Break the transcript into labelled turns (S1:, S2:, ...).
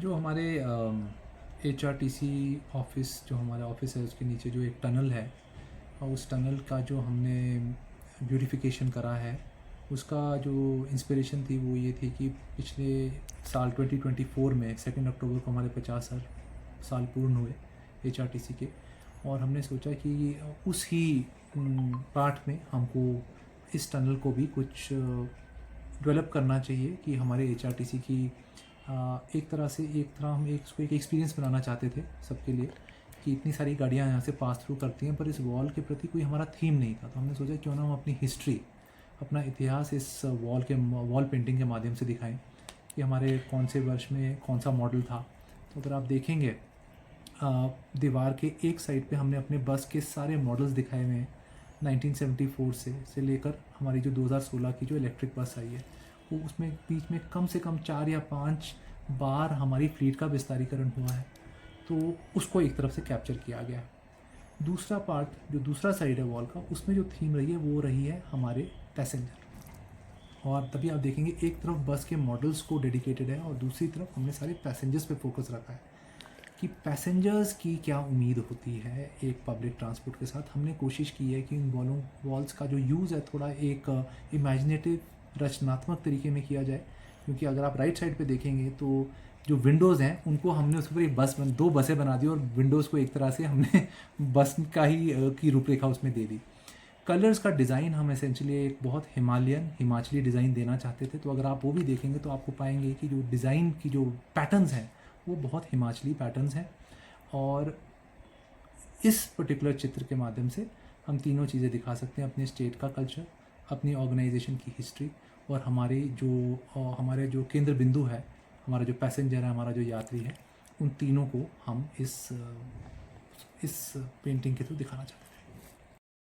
S1: जो हमारे HRTC office, जो हमारा ऑफ़िस है उसके नीचे जो एक टनल है, और उस टनल का जो हमने ब्यूटिफिकेशन करा है, उसका जो इंस्पिरेशन थी वो ये थी कि पिछले साल 2024 में 2 अक्टूबर को हमारे 50 साल पूर्ण हुए HRTC के। और हमने सोचा कि उस ही पार्ट में हमको इस टनल को भी कुछ डेवलप करना चाहिए कि हमारे HRTC की एक तरह हम इसको एक एक्सपीरियंस बनाना चाहते थे सबके लिए, कि इतनी सारी गाड़ियाँ यहाँ से पास थ्रू करती हैं पर इस वॉल के प्रति कोई हमारा थीम नहीं था। तो हमने सोचा क्यों ना हम अपनी हिस्ट्री, अपना इतिहास इस वॉल पेंटिंग के माध्यम से दिखाएं कि हमारे कौन से वर्ष में कौन सा मॉडल था। तो अगर आप देखेंगे दीवार के एक साइड पे हमने अपने बस के सारे मॉडल्स दिखाए हुए हैं 1974 से लेकर हमारी जो 2016 की जो इलेक्ट्रिक बस आई है, वो उसमें बीच में कम से कम 4 या 5 बार हमारी फ्लीट का विस्तारीकरण हुआ है। तो उसको एक तरफ से कैप्चर किया गया है। दूसरा पार्ट, जो दूसरा साइड है वॉल का, उसमें जो थीम रही है वो रही है हमारे पैसेंजर। और तभी आप देखेंगे एक तरफ बस के मॉडल्स को डेडिकेटेड है और दूसरी तरफ हमने सारे पैसेंजर्स पे फोकस रखा है कि पैसेंजर्स की क्या उम्मीद होती है एक पब्लिक ट्रांसपोर्ट के साथ। हमने कोशिश की है कि इन वॉल्स का जो यूज़ है थोड़ा एक इमेजिनेटिव, रचनात्मक तरीके में किया जाए। क्योंकि अगर आप राइट साइड पे देखेंगे तो जो विंडोज़ हैं उनको हमने उसके ऊपर एक दो बसें बना दी और विंडोज़ को एक तरह से हमने बस का ही की रूपरेखा उसमें दे दी। कलर्स का डिज़ाइन हम एसेंशली एक बहुत हिमाचली डिज़ाइन देना चाहते थे। तो अगर आप वो भी देखेंगे तो आपको पाएंगे कि जो डिज़ाइन की जो पैटर्न्स हैं वो बहुत हिमाचली पैटर्न्स हैं। और इस पर्टिकुलर चित्र के माध्यम से हम तीनों चीज़ें दिखा सकते हैं, अपने स्टेट का कल्चर, अपनी ऑर्गेनाइजेशन की हिस्ट्री, और हमारे जो केंद्र बिंदु है, हमारा जो पैसेंजर है, हमारा जो यात्री है, उन तीनों को हम इस पेंटिंग के थ्रू दिखाना चाहते हैं।